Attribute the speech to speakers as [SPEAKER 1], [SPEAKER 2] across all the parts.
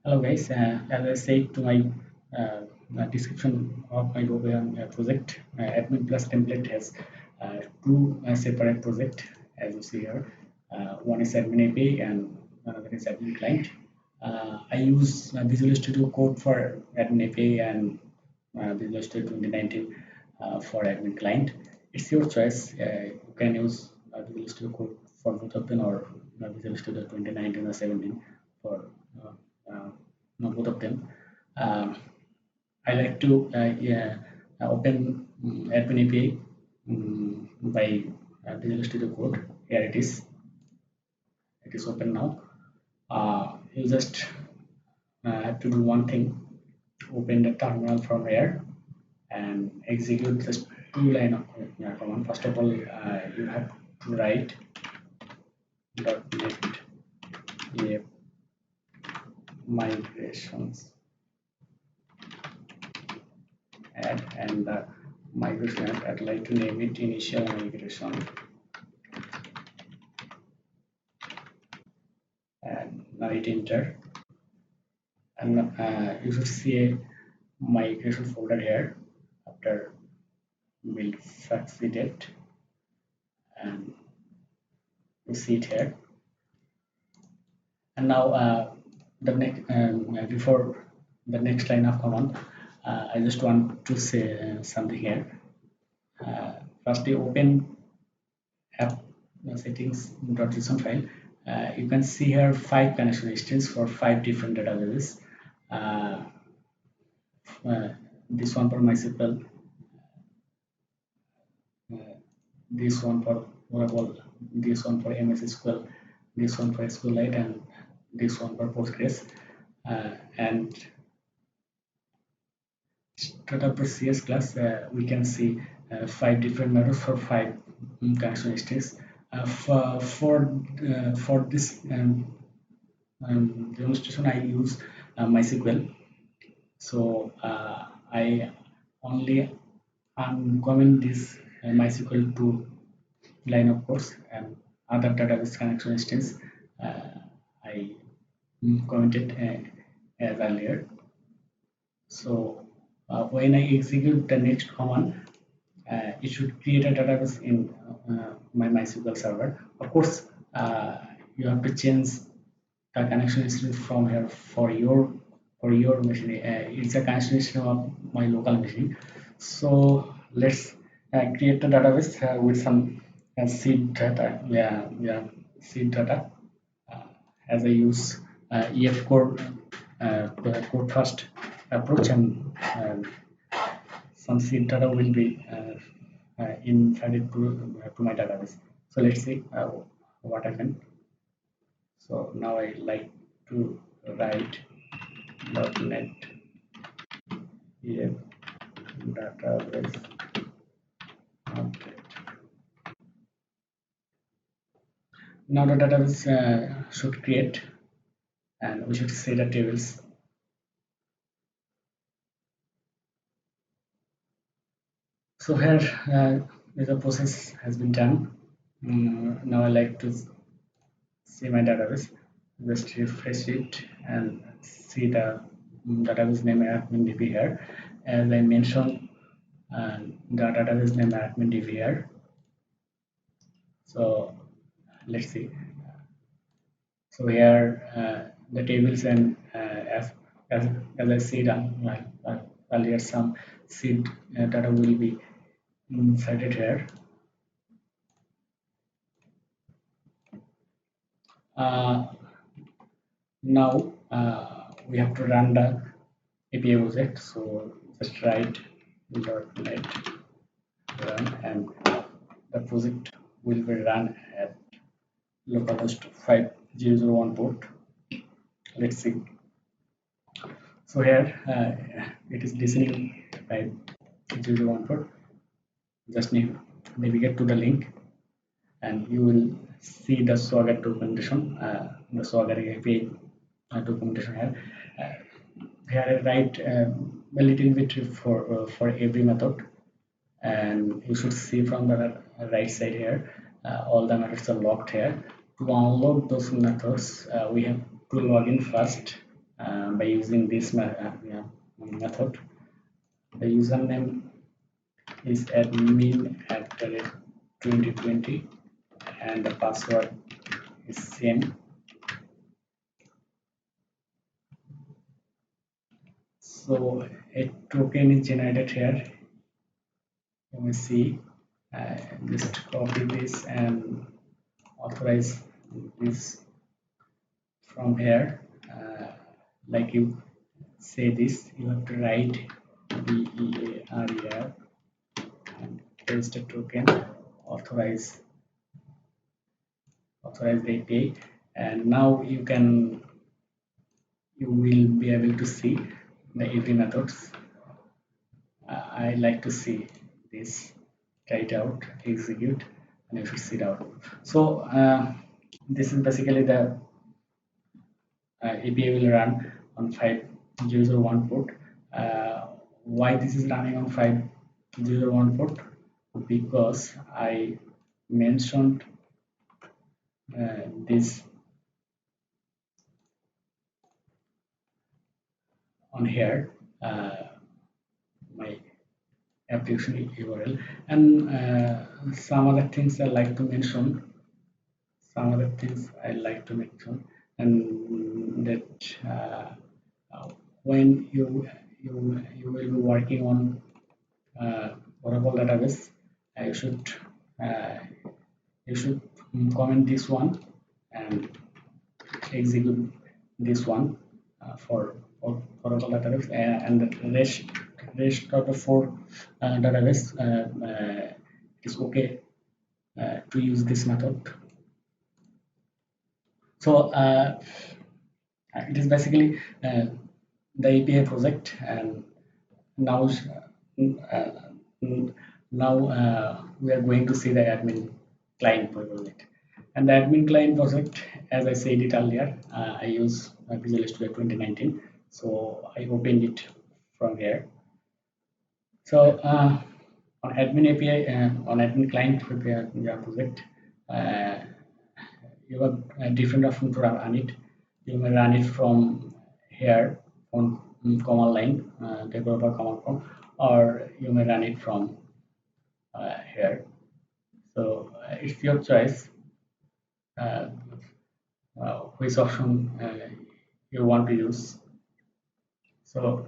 [SPEAKER 1] Hello guys, as I said to my description of my project, AdminPlus Template has two separate projects as you see here. One is Admin API and another is Admin Client. I use Visual Studio Code for Admin API and Visual Studio 2019 for Admin Client. It's your choice. You can use Visual Studio Code for both of them or Visual Studio 2019 or 17 for uh, uh, both of them. I like to open Admin API by Visual Studio Code. Here it is. It is open now. You just have to do one thing. Open the terminal from here and execute just two line of command. First of all, you have to write .NET migrations add and the migration add. I'd like to name it initial migration and now hit enter, and you should see a migration folder here after build succeeded, and you see it here. And now the next before the next line of command, I just want to say something here. First, you open app settings.json file. You can see here 5 connection instances for 5 different databases. This one for MySQL, this one for Oracle, this one for MS SQL, this one for SQLite, and this one for Postgres. And Startup.cs class, we can see 5 different methods for 5 connection instances. For this demonstration, I use MySQL. So I only uncomment this MySQL to line of course, and other database connection instance I commented as earlier. So when I execute the next command, it should create a database in my MySQL server. Of course, you have to change the connection instance from here for your machine. It's a connection instance of my local machine. So let's create the database with some seed data. Seed data. As I use EF code first approach, and some seed data will be inserted to my database. So let's see what happened. So now I like to write .NET EF database update. Now the database should create, and we should see the tables. So here the process has been done. Now I like to see my database. Just refresh it and see the database name AdminDB here. As I mentioned, the database name AdminDB here. So let's see. So here the tables, and as I said earlier, some seed data will be inserted here. Now we have to run the API project. So just write .NET run, and the project will be run at localhost 5001 port. Let's see. So here it is listening 5001 port. Just navigate to the link, and you will see the Swagger documentation, the Swagger API documentation here. Here I write a little bit for every method, and you should see from the right side here all the methods are locked here. To unlock those methods, we have to log in first by using this yeah, method. The username is admin@2020 and the password is same. So a token is generated here. You may see. Just copy this and authorize this from here. Like you say this, you have to write BEARER and paste a token, authorize the API, and now you will be able to see the API methods. I like to see this. Try it out, execute, and you should see the output. So this is basically the API will run on 5001 port. Why this is running on 5001 port? Because I mentioned this on here, my application URL, and some other things I like to mention. And that when you will be working on Oracle database, you should uh, comment this one and execute this one for Oracle database, and the rest of the four database is okay to use this method. So it is basically the API project, and now uh, we are going to see the admin client project. And the admin client project, as I said it earlier, I use Visual Studio 2019, so I opened it from here. So on admin API, on admin client project, uh, you have a different option to run it. You may run it from here on command line, developer command prompt, or you may run it from here. So it's your choice uh, which option you want to use. So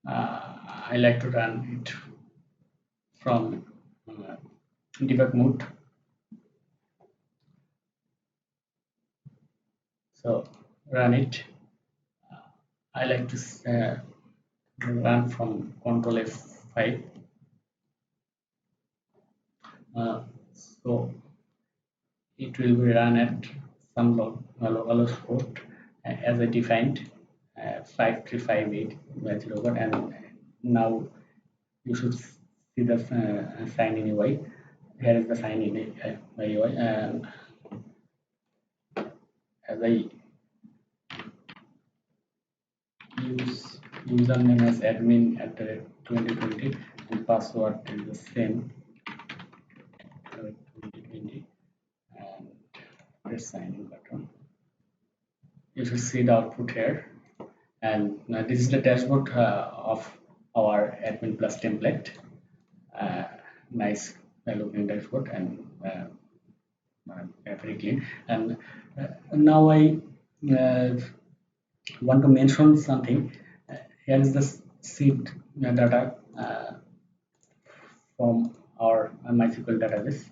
[SPEAKER 1] I like to run it from debug mode. So run it. I like to run from Control F5. So it will be run at some localhost port as I defined 5358 and now you should see the sign in UI. Here is the sign in UI, and as I use username as admin at 2020 and password is the same 2020 and press sign in button. You should see the output here, and this is the dashboard of our AdminPlus template. Nice looking dashboard and very clean. And now I want to mention something. Here is the seed data from our MySQL database.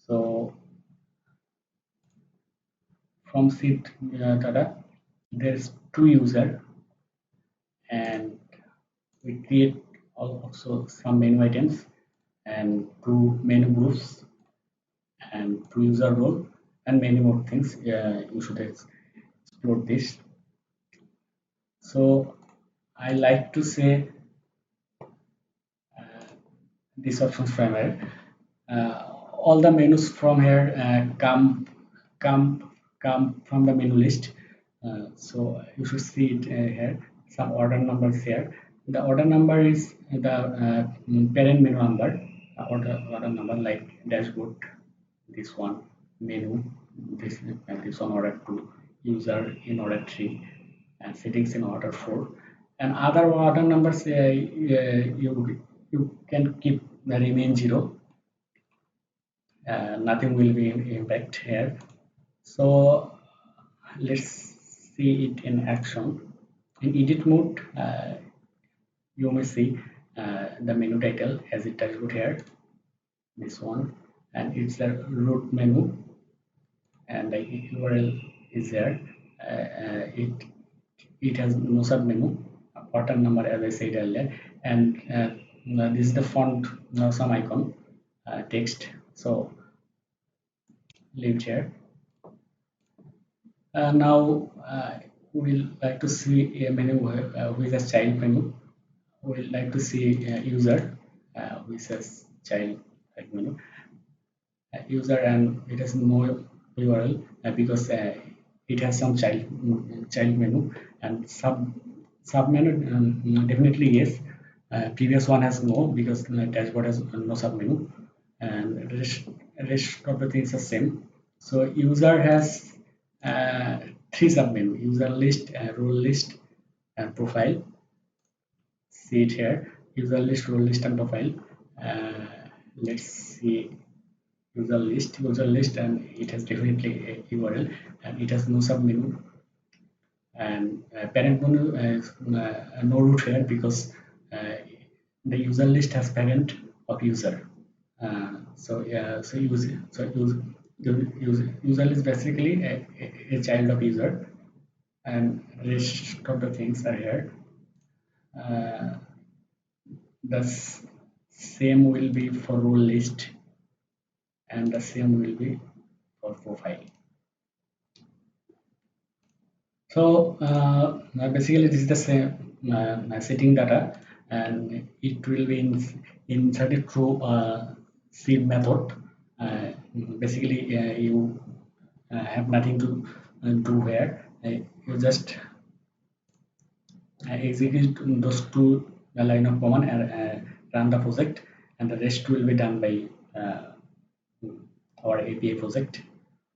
[SPEAKER 1] So from seed data, there's two user, and we create also some menu items and two menu groups and two user role and many more things. You should explore this. So I like to say these options from here. All the menus from here come from the menu list. So you should see it here. Some order numbers here. The order number is the parent menu number. Order number like dashboard. This one. menu. This on order 2, user in order 3, and settings in order 4, and other order numbers you can keep the remain 0. Nothing will be impact here. So let's see it in action. In edit mode, you may see the menu title as it dashboard here, this one, and it's the root menu, and the URL is there. It has no sub menu, button number as I said earlier, and this is the font, some icon, text. So leave it here. Now we'll like to see a menu with a child menu. We'll like to see user with a child like menu. User, and it has no URL because it has some child menu, and sub menu, definitely yes. Previous one has no, because dashboard has no sub menu, and rest of the things are same. So user has uh, three sub menu: user list, role list, and profile. See it here: user list, role list, and profile. Let's see user list, and it has definitely a URL, and it has no sub menu, and parent menu is no root here because uh, the user list has parent of user. So yeah, so user is basically a child of user, and rest of the things are here. uh, the same will be for role list, and the same will be for profile. So basically this is the same setting data, and it will be inserted through seed method. Basically you have nothing to do here. You just execute those two line of command and run the project, and the rest will be done by our API project.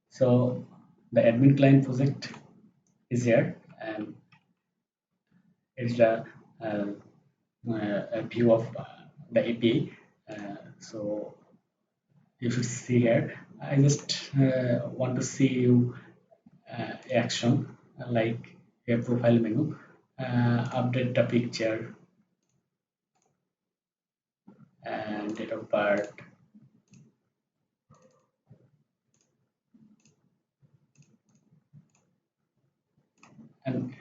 [SPEAKER 1] So the admin client project is here, and it's uh, a view of the API. So you should see here. I just want to see you action like a profile menu, update the picture and date of birth, and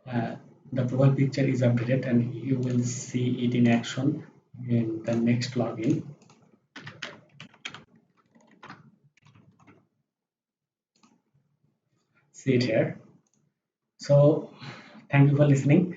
[SPEAKER 1] uh, the profile picture is updated, and you will see it in action in the next login. See it here. So thank you for listening.